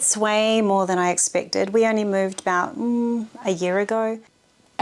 It's way more than I expected. We only moved about a year ago.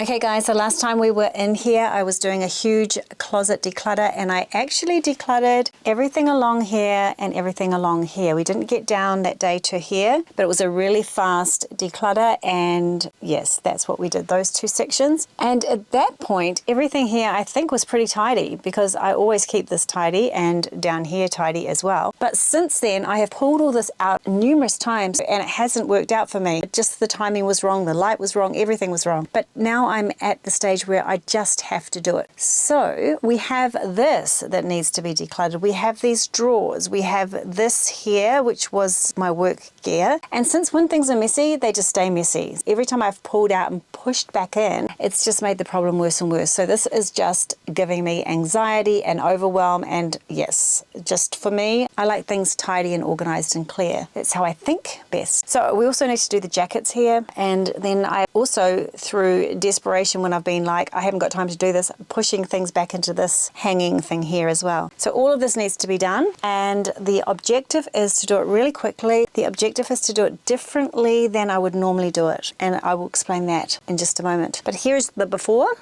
Okay guys, the last time we were in here, I was doing a huge closet declutter, and I actually decluttered everything along here and everything along here. We didn't get down that day to here, but it was a really fast declutter, and yes, that's what we did, those two sections. And at that point, everything here I think was pretty tidy, because I always keep this tidy and down here tidy as well. But since then, I have pulled all this out numerous times and it hasn't worked out for me. Just the timing was wrong, the light was wrong, everything was wrong. But now I'm at the stage where I just have to do it. So we have this that needs to be decluttered. We have these drawers. We have this here, which was my work gear. And since when things are messy, they just stay messy. Every time I've pulled out and pushed back in, it's just made the problem worse and worse. So this is just giving me anxiety and overwhelm. And yes, just for me, I like things tidy and organized and clear. That's how I think best. So we also need to do the jackets here. And then I also, through desperation, when I've been like, I haven't got time to do this, pushing things back into this hanging thing here as well. So all of this needs to be done, and the objective is to do it really quickly. The objective is to do it differently than I would normally do it, and I will explain that in just a moment. But here's the before.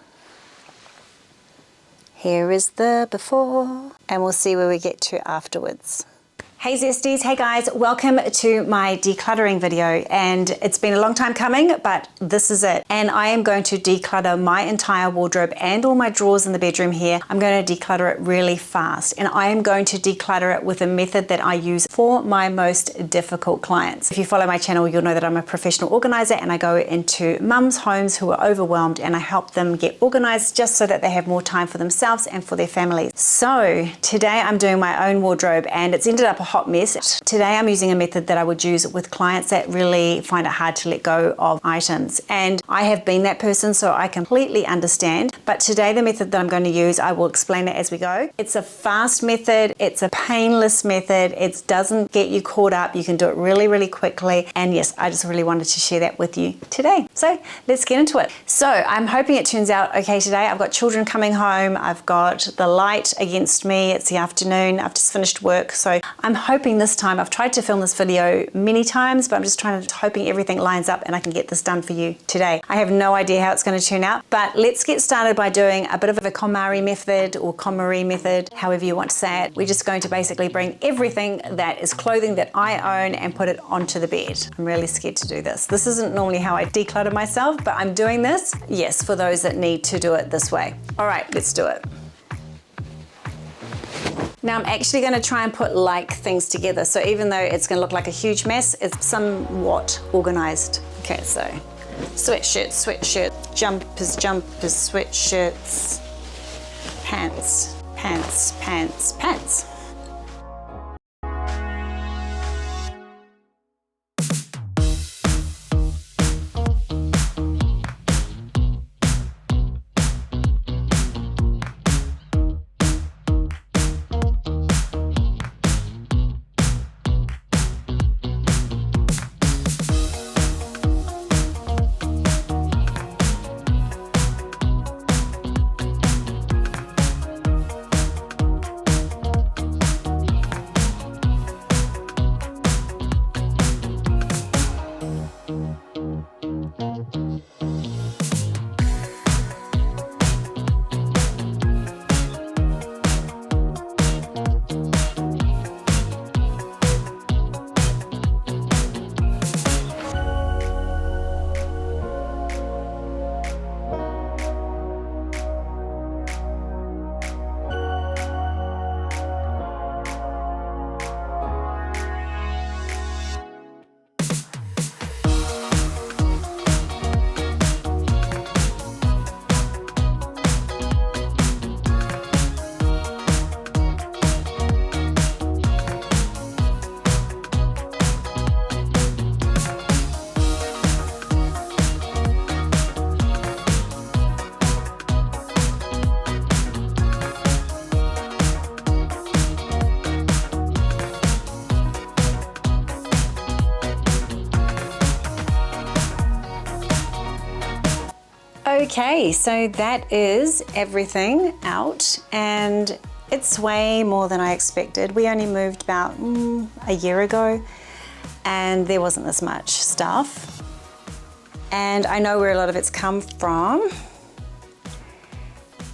Here is the before, and we'll see where we get to afterwards. Hey Zesties, hey guys, welcome to my decluttering video, and it's been a long time coming, but this is it. And I am going to declutter my entire wardrobe and all my drawers in the bedroom here. I'm going to declutter it really fast, and I am going to declutter it with a method that I use for my most difficult clients. If you follow my channel, you'll know that I'm a professional organizer, and I go into mums' homes who are overwhelmed, and I help them get organized just so that they have more time for themselves and for their families. So today I'm doing my own wardrobe, and it's ended up a hot mess. Today I'm using a method that I would use with clients that really find it hard to let go of items, and I have been that person, so I completely understand. But today the method that I'm going to use, I will explain it as we go. It's a fast method, it's a painless method, it doesn't get you caught up, you can do it really quickly, and yes, I just really wanted to share that with you today. So let's get into it. So I'm hoping it turns out okay today. I've got children coming home, I've got the light against me, it's the afternoon, I've just finished work, so I'm hoping this time, I've tried to film this video many times, but I'm just hoping everything lines up and I can get this done for you today. I have no idea how it's going to turn out, but let's get started by doing a bit of a KonMari method, or KonMari method, however you want to say it. We're just going to basically bring everything that is clothing that I own and put it onto the bed. I'm really scared to do this. This isn't normally how I declutter myself, but I'm doing this, yes, for those that need to do it this way. All right, let's do it. Now I'm actually going to try and put like things together, so even though it's going to look like a huge mess, it's somewhat organized. Okay, so sweatshirt, jumpers, sweatshirts, pants. Okay, so that is everything out, and it's way more than I expected. We only moved about a year ago, and there wasn't this much stuff. And I know where a lot of it's come from.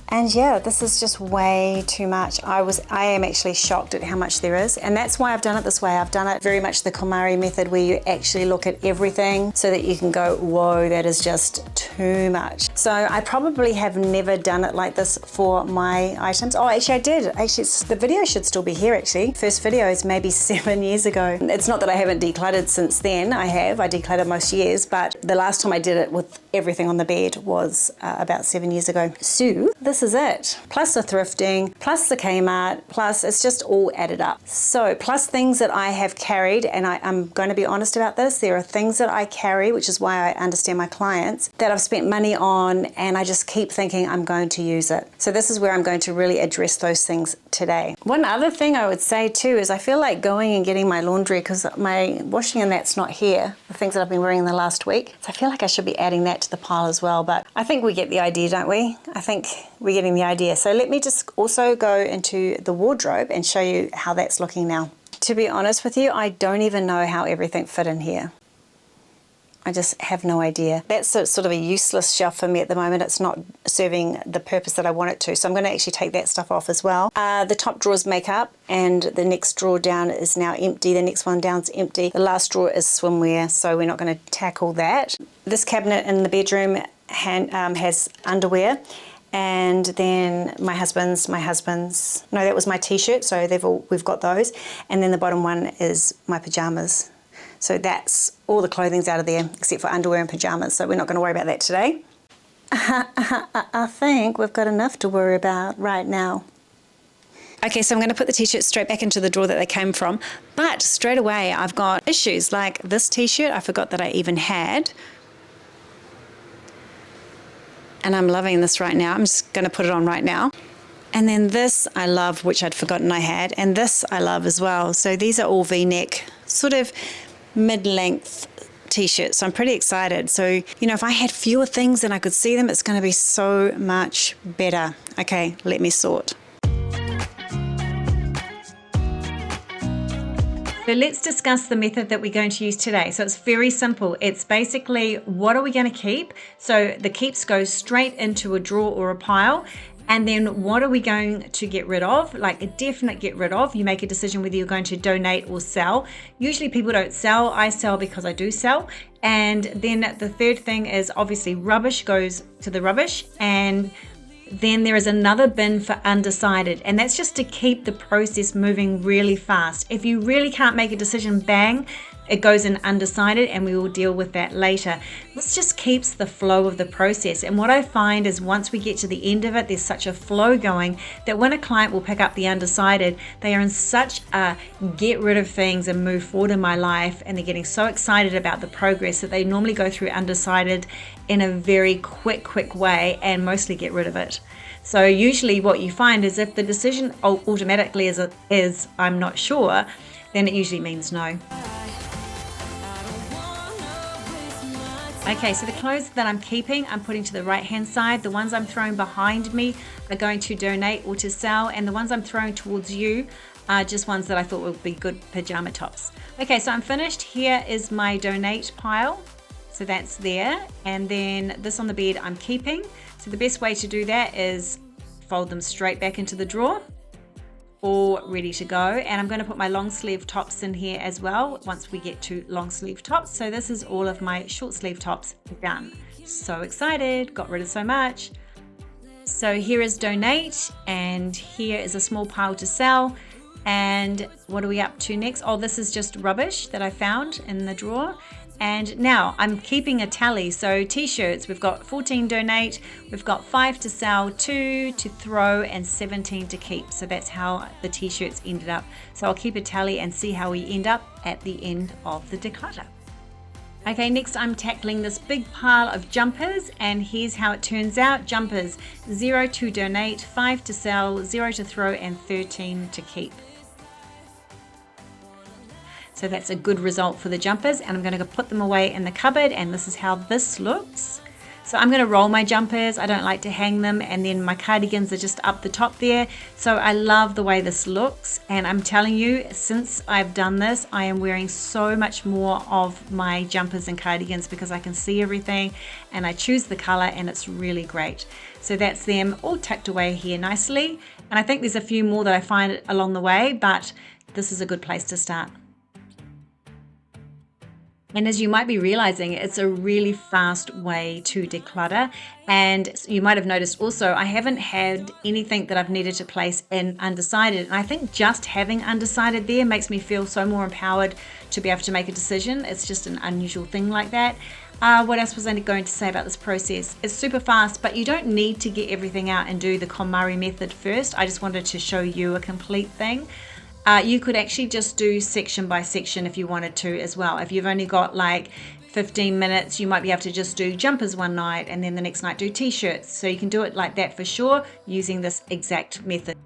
And yeah, this is just way too much. I am actually shocked at how much there is. And that's why I've done it this way. I've done it very much the KonMari method, where you actually look at everything so that you can go, whoa, that is just too much. So I probably have never done it like this for my items. Oh, actually I did. Actually, the video should still be here actually. First video is maybe 7 years ago. It's not that I haven't decluttered since then. I decluttered most years, but the last time I did it with everything on the bed was about 7 years ago. So this is it. Plus the thrifting, plus the Kmart, plus it's just all added up. So plus things that I have carried, and I'm going to be honest about this, there are things that I carry, which is why I understand my clients, that I've spent money on and I just keep thinking I'm going to use it. So this is where I'm going to really address those things today. One other thing I would say too is I feel like going and getting my laundry, because my washing and that's not here, the things that I've been wearing in the last week. So I feel like I should be adding that to the pile as well, but I think we get the idea, don't we? I think we're getting the idea. So let me just also go into the wardrobe and show you how that's looking now. To be honest with you, I don't even know how everything fit in here. I just have no idea. That's sort of a useless shelf for me at the moment. It's not serving the purpose that I want it to. So I'm going to actually take that stuff off as well. The top drawer is makeup, and the next drawer down is now empty. The next one down is empty. The last drawer is swimwear, so we're not going to tackle that. This cabinet in the bedroom has underwear. And then my husband's, no, that was my t-shirt, so we've got those. And then the bottom one is my pajamas. So that's all the clothing's out of there except for underwear and pajamas, so we're not going to worry about that today. I think we've got enough to worry about right now. Okay, so I'm going to put the t-shirts straight back into the drawer that they came from, but straight away I've got issues like this t-shirt I forgot that I even had. And I'm loving this right now. I'm just going to put it on right now. And then this I love, which I'd forgotten I had, and this I love as well. So these are all V-neck, sort of mid-length t-shirts. So I'm pretty excited. So, you know, if I had fewer things and I could see them, it's going to be so much better. Okay, let me sort. So let's discuss the method that we're going to use today. So it's very simple. It's basically, what are we going to keep? So the keeps go straight into a drawer or a pile. And then what are we going to get rid of? Like a definite get rid of. You make a decision whether you're going to donate or sell. Usually people don't sell. I sell because I do sell. And then the third thing is obviously rubbish goes to the rubbish. And then there is another bin for undecided, and that's just to keep the process moving really fast. If you really can't make a decision, bang, it goes in undecided, and we will deal with that later. This just keeps the flow of the process. And what I find is once we get to the end of it, there's such a flow going that when a client will pick up the undecided, they are in such a get rid of things and move forward in my life, and they're getting so excited about the progress that they normally go through undecided in a very quick way and mostly get rid of it. So usually what you find is if the decision automatically is I'm not sure, then it usually means no. Okay, so the clothes that I'm keeping, I'm putting to the right hand side. The ones I'm throwing behind me are going to donate or to sell, and the ones I'm throwing towards you are just ones that I thought would be good pajama tops. Okay, so I'm finished. Here is my donate pile. So that's there. And then this on the bed I'm keeping. So the best way to do that is fold them straight back into the drawer, all ready to go. And I'm going to put my long sleeve tops in here as well once we get to long sleeve tops. So this is all of my short sleeve tops done. So excited, got rid of so much. So here is donate, and here is a small pile to sell. And what are we up to next? Oh, this is just rubbish that I found in the drawer. And now I'm keeping a tally. So t-shirts, we've got 14 donate, we've got 5 to sell, 2 to throw, and 17 to keep. So that's how the t-shirts ended up. So I'll keep a tally and see how we end up at the end of the declutter. Okay, next I'm tackling this big pile of jumpers, and here's how it turns out. Jumpers, 0 to donate, 5 to sell, 0 to throw, and 13 to keep. So that's a good result for the jumpers, and I'm going to put them away in the cupboard, and this is how this looks. So I'm going to roll my jumpers. I don't like to hang them, and then my cardigans are just up the top there. So I love the way this looks, and I'm telling you, since I've done this, I am wearing so much more of my jumpers and cardigans because I can see everything and I choose the color, and it's really great. So that's them all tucked away here nicely, and I think there's a few more that I find along the way, but this is a good place to start. And as you might be realizing, it's a really fast way to declutter. And you might have noticed also, I haven't had anything that I've needed to place in undecided. And I think just having undecided there makes me feel so more empowered to be able to make a decision. It's just an unusual thing like that. What else was I going to say about this process? It's super fast, but you don't need to get everything out and do the KonMari method first. I just wanted to show you a complete thing. You could actually just do section by section if you wanted to as well. If you've only got like 15 minutes, you might be able to just do jumpers one night and then the next night do t-shirts. So you can do it like that for sure using this exact method.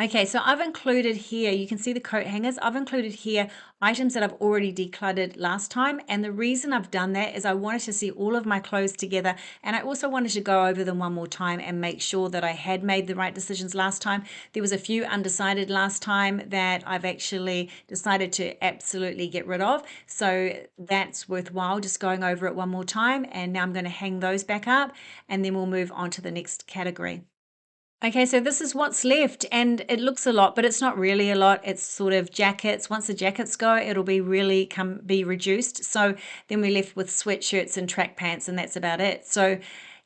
Okay, so I've included here, you can see the coat hangers. I've included here items that I've already decluttered last time. And the reason I've done that is I wanted to see all of my clothes together. And I also wanted to go over them one more time and make sure that I had made the right decisions last time. There was a few undecided last time that I've actually decided to absolutely get rid of. So that's worthwhile just going over it one more time. And now I'm going to hang those back up, and then we'll move on to the next category. Okay, so this is what's left, and it looks a lot, but it's not really a lot. It's sort of jackets. Once the jackets go, it'll be really be reduced. So then we're left with sweatshirts and track pants, and that's about it. So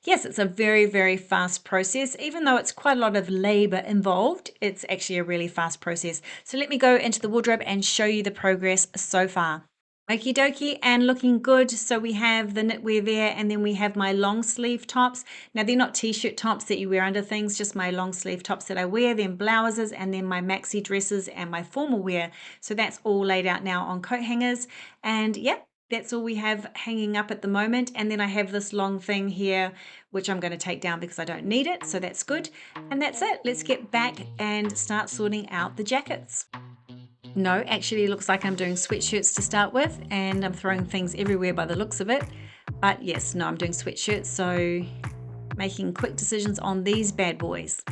yes, it's a very, very fast process. Even though it's quite a lot of labor involved, it's actually a really fast process. So let me go into the wardrobe and show you the progress so far. Okie dokie, and looking good. So we have the knitwear there, and then we have my long sleeve tops. Now they're not t-shirt tops that you wear under things, just my long sleeve tops that I wear, then blouses, and then my maxi dresses and my formal wear. So that's all laid out now on coat hangers, and yep, that's all we have hanging up at the moment. And then I have this long thing here, which I'm going to take down because I don't need it, so that's good. And that's it. Let's get back and start sorting out the jackets. No, actually it looks like I'm doing sweatshirts to start with, and I'm throwing things everywhere by the looks of it. But yes, no, I'm doing sweatshirts, so making quick decisions on these bad boys.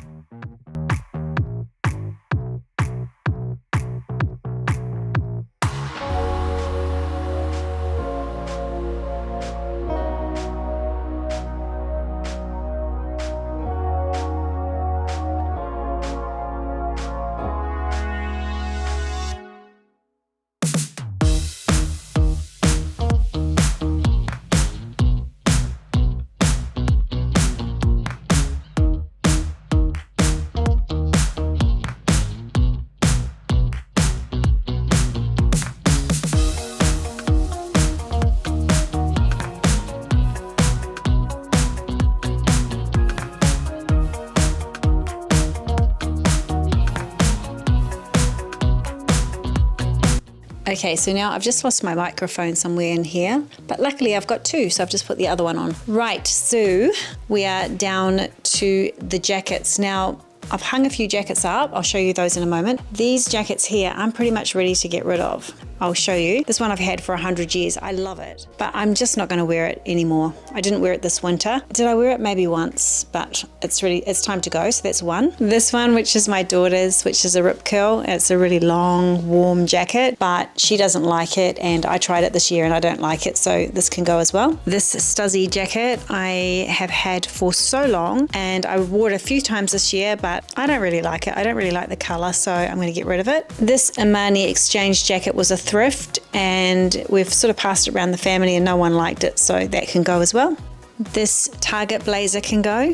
Okay, so now I've just lost my microphone somewhere in here, but luckily I've got two, so I've just put the other one on. Right, so we are down to the jackets. Now, I've hung a few jackets up. I'll show you those in a moment. These jackets here, I'm pretty much ready to get rid of. I'll show you. This one I've had for 100 years. I love it, but I'm just not going to wear it anymore. I didn't wear it this winter. Did I wear it? Maybe once, but it's time to go. So that's one. This one, which is my daughter's, which is a rip curl. It's a really long, warm jacket, but she doesn't like it, and I tried it this year and I don't like it, so this can go as well. This Stuzzy jacket I have had for so long, and I wore it a few times this year, but I don't really like it. I don't really like the color, so I'm going to get rid of it. This Imani Exchange jacket was a thrift, and we've sort of passed it around the family and no one liked it, so that can go as well. This Target blazer can go.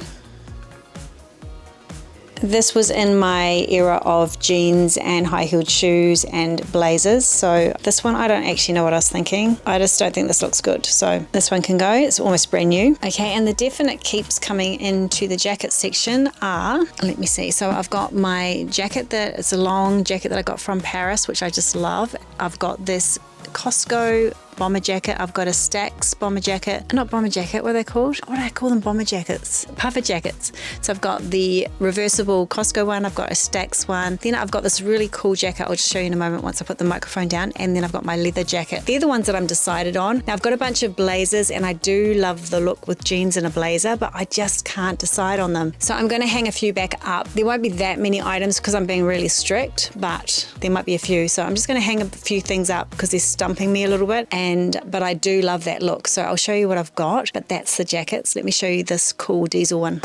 This was in my era of jeans and high-heeled shoes and blazers, so this one I don't actually know what I was thinking. I just don't think this looks good, so this one can go. It's almost brand new. Okay, and the definite keeps coming into the jacket section are, let me see, so I've got my jacket it's a long jacket that I got from Paris, which I just love. I've got this Costco bomber jacket. I've got a Stacks bomber jacket. Not bomber jacket, what are they called? What do I call them? Bomber jackets. Puffer jackets. So I've got the reversible Costco one. I've got a Stacks one. Then I've got this really cool jacket. I'll just show you in a moment once I put the microphone down. And then I've got my leather jacket. They're the ones that I'm decided on. Now I've got a bunch of blazers and I do love the look with jeans and a blazer, but I just can't decide on them. So I'm going to hang a few back up. There won't be that many items because I'm being really strict, but there might be a few. So I'm just going to hang a few things up because they're stumping me a little bit. But I do love that look. So I'll show you what I've got, but that's the jackets. Let me show you this cool diesel one.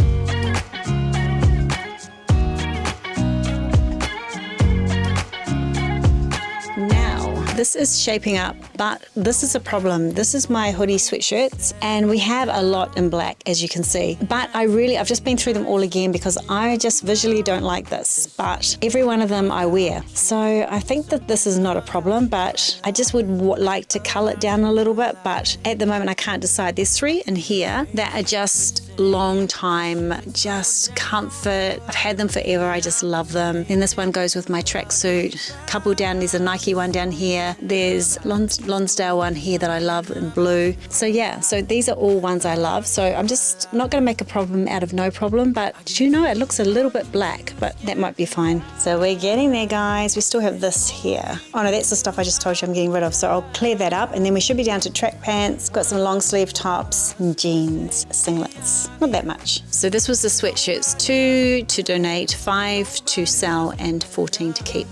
This is shaping up, but this is a problem. This is my hoodie sweatshirts, and we have a lot in black, as you can see. But I've just been through them all again because I just visually don't like this, but every one of them I wear. So I think that this is not a problem, but I just would like to cull it down a little bit, but at the moment I can't decide. There's 3 in here that are just long time, just comfort. I've had them forever. I just love them. Then this one goes with my tracksuit. Couple down, there's a Nike one down here. There's Lonsdale one here that I love in blue. So yeah, so these are all ones I love. So I'm just not going to make a problem out of no problem, but did you know it looks a little bit black, but that might be fine. So we're getting there, guys. We still have this here. Oh no, that's the stuff I just told you I'm getting rid of. So I'll clear that up and then we should be down to track pants. Got some long sleeve tops, jeans, singlets. Not that much. So this was the sweatshirts. 2 to donate, 5 to sell, and 14 to keep.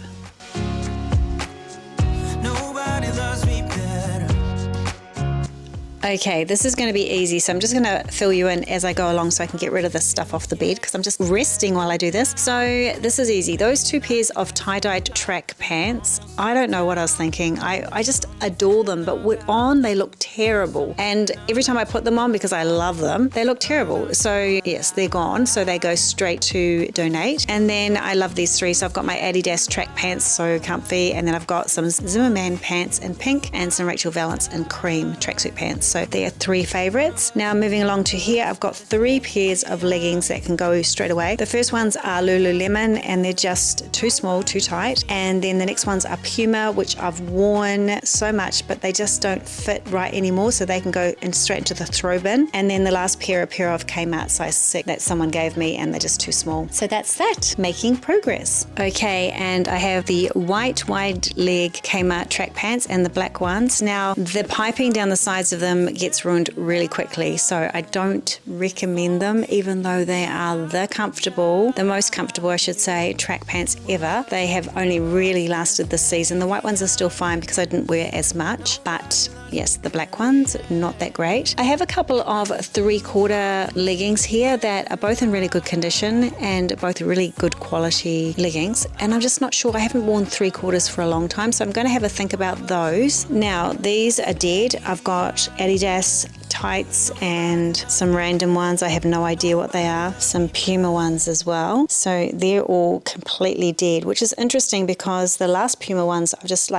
Okay, this is going to be easy, so I'm just going to fill you in as I go along so I can get rid of this stuff off the bed because I'm just resting while I do this. So this is easy. Those 2 pairs of tie-dyed track pants, I don't know what I was thinking. I just adore them, but on they look terrible. And every time I put them on, because I love them, they look terrible. So yes, they're gone. So they go straight to donate. And then I love these 3. So I've got my Adidas track pants, so comfy. And then I've got some Zimmerman pants in pink and some Rachel Valance in cream tracksuit pants. So there are 3 favorites. Now moving along to here, I've got 3 pairs of leggings that can go straight away. The first ones are Lululemon and they're just too small, too tight. And then the next ones are Puma, which I've worn so much, but they just don't fit right anymore. So they can go straight into the throw bin. And then the last pair, a pair of Kmart size 6 that someone gave me and they're just too small. So that's that, making progress. Okay, and I have the white wide leg Kmart track pants and the black ones. Now the piping down the sides of them gets ruined really quickly, so I don't recommend them, even though they are the most comfortable I should say, track pants ever. They have only really lasted this season. The white ones are still fine because I didn't wear as much, but yes, the black ones, not that great. I have a couple of 3/4 leggings here that are both in really good condition and both really good quality leggings, and I'm just not sure. I haven't worn 3/4 for a long time, so I'm going to have a think about those. Now these are dead. I've got Adidas tights and some random ones. I have no idea what they are. Some Puma ones as well. So they're all completely dead, which is interesting because the last Puma ones, I've just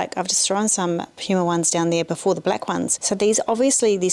thrown some Puma ones down there before the black ones. So these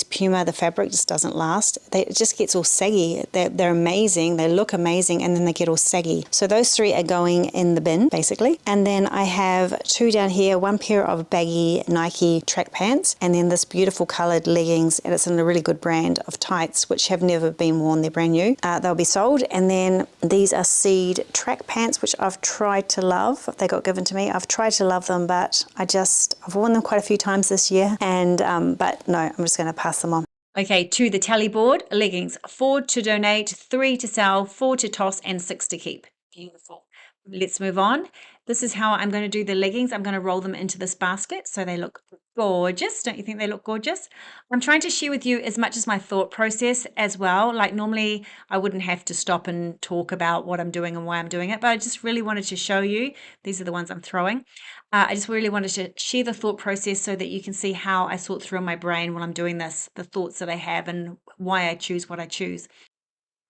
Puma, the fabric just doesn't last. It just gets all saggy. They're amazing. They look amazing and then they get all saggy. So those 3 are going in the bin basically. And then I have 2 down here, 1 pair of baggy Nike track pants and then this beautiful colored leggings, and it's in a really good brand of tights which have never been worn. They're brand new. They'll be sold. And then these are Seed track pants, which I've tried to love. They got given to me. I've tried to love them, but I've worn them quite a few times this year, and but no, I'm just going to pass them on. Okay, to the tally board, leggings, 4 to donate, 3 to sell, 4 to toss, and 6 to keep. Beautiful. Let's move on. This is how I'm going to do the leggings. I'm going to roll them into this basket so they look gorgeous. Don't you think they look gorgeous? I'm trying to share with you as much as my thought process as well. Like normally I wouldn't have to stop and talk about what I'm doing and why I'm doing it, but I just really wanted to show you. These are the ones I'm throwing. I just really wanted to share the thought process so that you can see how I sort through in my brain when I'm doing this, the thoughts that I have and why I choose what I choose.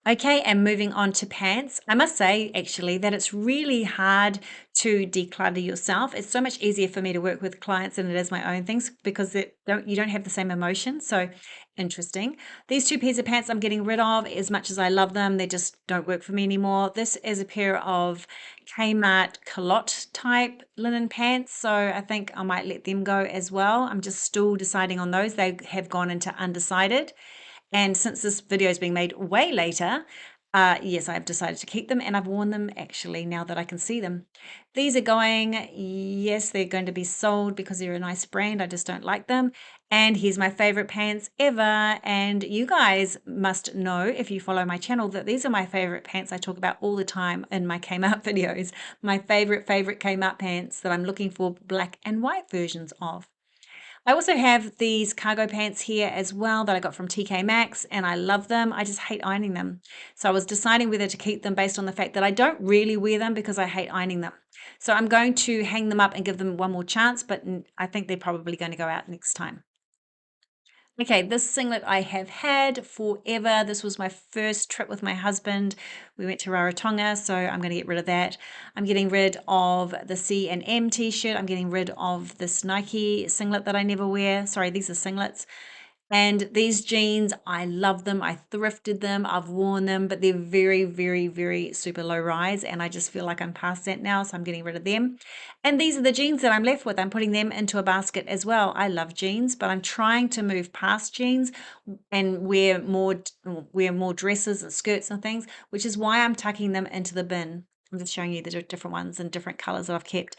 Okay, and moving on to pants. I must say, actually, that it's really hard to declutter yourself. It's so much easier for me to work with clients than it is my own things because you don't have the same emotion. So interesting. These two pairs of pants I'm getting rid of. As much as I love them, they just don't work for me anymore. This is a pair of Kmart culotte type linen pants. So I think I might let them go as well. I'm just still deciding on those. They have gone into undecided. And since this video is being made way later, yes, I've decided to keep them and I've worn them actually now that I can see them. These are going, yes, they're going to be sold because they're a nice brand. I just don't like them. And here's my favorite pants ever. And you guys must know, if you follow my channel, that these are my favorite pants I talk about all the time in my Kmart videos. My favorite Kmart pants that I'm looking for black and white versions of. I also have these cargo pants here as well that I got from TK Maxx and I love them. I just hate ironing them. So I was deciding whether to keep them based on the fact that I don't really wear them because I hate ironing them. So I'm going to hang them up and give them one more chance, but I think they're probably going to go out next time. Okay, this singlet I have had forever. This was my first trip with my husband. We went to Rarotonga, so I'm going to get rid of that. I'm getting rid of the C&M t-shirt. I'm getting rid of this Nike singlet that I never wear. Sorry, these are singlets. And these jeans, I love them. I thrifted them. I've worn them, but they're very, very, very super low rise. And I just feel like I'm past that now. So I'm getting rid of them. And these are the jeans that I'm left with. I'm putting them into a basket as well. I love jeans, but I'm trying to move past jeans and wear more dresses and skirts and things, which is why I'm tucking them into the bin. I'm just showing you the different ones and different colors that I've kept.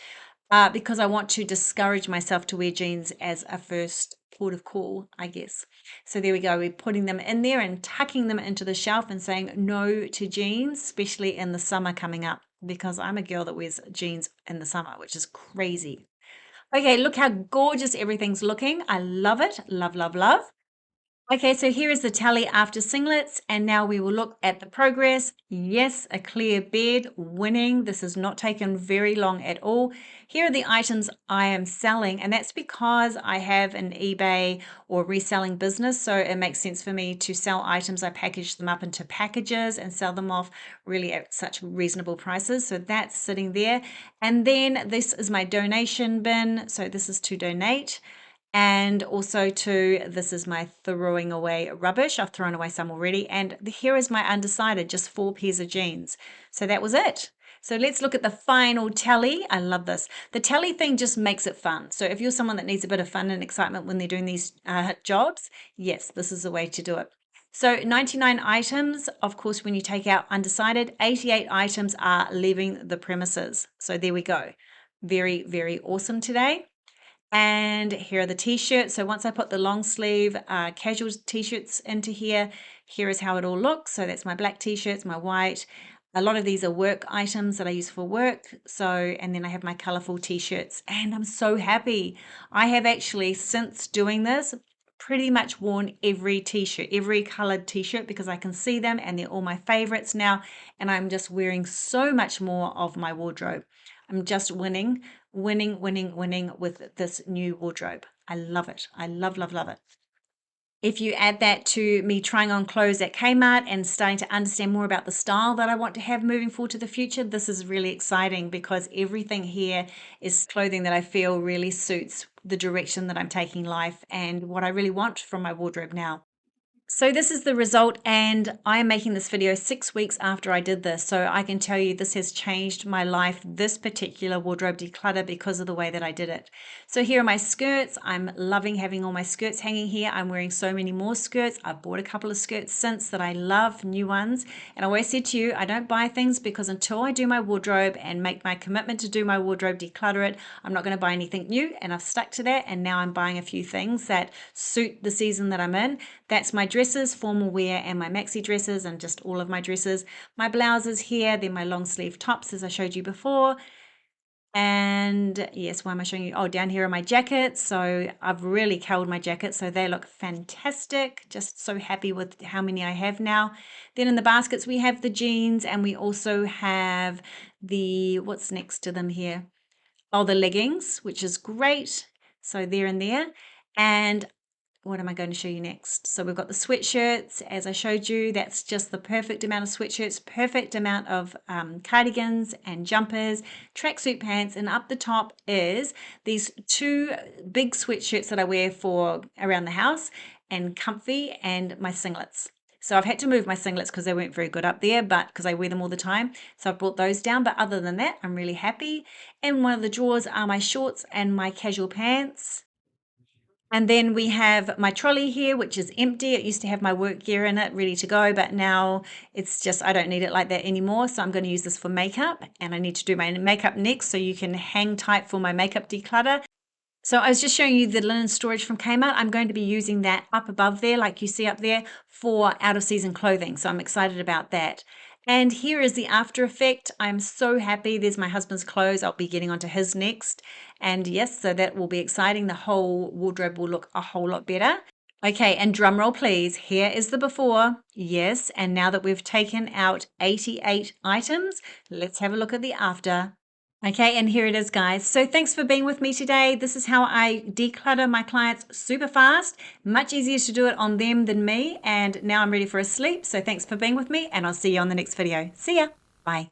Because I want to discourage myself to wear jeans as a first port of call, I guess. So there we go. We're putting them in there and tucking them into the shelf and saying no to jeans, especially in the summer coming up, because I'm a girl that wears jeans in the summer, which is crazy. Okay, look how gorgeous everything's looking. I love it. Love, love, love. Okay, so here is the tally after singlets, and now we will look at the progress. Yes, a clear bed, winning. This has not taken very long at all. Here are the items I am selling, and that's because I have an eBay or reselling business, so it makes sense for me to sell items. I package them up into packages and sell them off really at such reasonable prices. So that's sitting there. And then this is my donation bin. So this is to donate. And also to, this is my throwing away rubbish. I've thrown away some already. And here is my undecided, just 4 pairs of jeans. So that was it. So let's look at the final tally. I love this. The tally thing just makes it fun. So if you're someone that needs a bit of fun and excitement when they're doing these jobs, yes, this is the way to do it. So 99 items, of course, when you take out undecided, 88 items are leaving the premises. So there we go. Very, very awesome today. And here are the t-shirts. So once I put the long sleeve casual t-shirts into here, here is how it all looks. So that's my black t-shirts, my white. A lot of these are work items that I use for work. So, and then I have my colorful t-shirts and I'm so happy. I have actually, since doing this, pretty much worn every t-shirt, every colored t-shirt because I can see them and they're all my favorites now. And I'm just wearing so much more of my wardrobe. I'm just winning with this new wardrobe. I love it. I love, love, love it. If you add that to me trying on clothes at Kmart and starting to understand more about the style that I want to have moving forward to the future, this is really exciting because everything here is clothing that I feel really suits the direction that I'm taking life and what I really want from my wardrobe now. So this is the result, and I am making this video 6 weeks after I did this. So I can tell you this has changed my life, this particular wardrobe declutter, because of the way that I did it. So here are my skirts. I'm loving having all my skirts hanging here. I'm wearing so many more skirts. I've bought a couple of skirts since that I love, new ones. And I always said to you, I don't buy things because until I do my wardrobe and make my commitment to do my wardrobe, declutter it, I'm not going to buy anything new. And I've stuck to that. And now I'm buying a few things that suit the season that I'm in. That's my dresses, formal wear, and my maxi dresses, and just all of my dresses. My blouses here, then my long sleeve tops as I showed you before. And yes, why am I showing you? Oh, down here are my jackets. So I've really culled my jackets, so they look fantastic. Just so happy with how many I have now. Then in the baskets we have the jeans, and we also have the, what's next to them here? Oh, the leggings, which is great. So there and there. And what am I going to show you next? So we've got the sweatshirts, as I showed you. That's just the perfect amount of sweatshirts, perfect amount of cardigans and jumpers, tracksuit pants, and up the top is these two big sweatshirts that I wear for around the house and comfy, and my singlets. So I've had to move my singlets because they weren't very good up there, but because I wear them all the time. So I've brought those down. But other than that, I'm really happy. In one of the drawers are my shorts and my casual pants. And then we have my trolley here, which is empty. It used to have my work gear in it, ready to go, but now it's just, I don't need it like that anymore. So I'm going to use this for makeup, and I need to do my makeup next, so you can hang tight for my makeup declutter. So I was just showing you the linen storage from Kmart. I'm going to be using that up above there, like you see up there, for out of season clothing. So I'm excited about that. And here is the after effect. I'm so happy. There's my husband's clothes. I'll be getting onto his next. And yes, so that will be exciting. The whole wardrobe will look a whole lot better. Okay, and drum roll please. Here is the before. Yes, and now that we've taken out 88 items, let's have a look at the after. Okay, and here it is, guys. So thanks for being with me today. This is how I declutter my clients super fast. Much easier to do it on them than me. And now I'm ready for a sleep. So thanks for being with me, and I'll see you on the next video. See ya. Bye.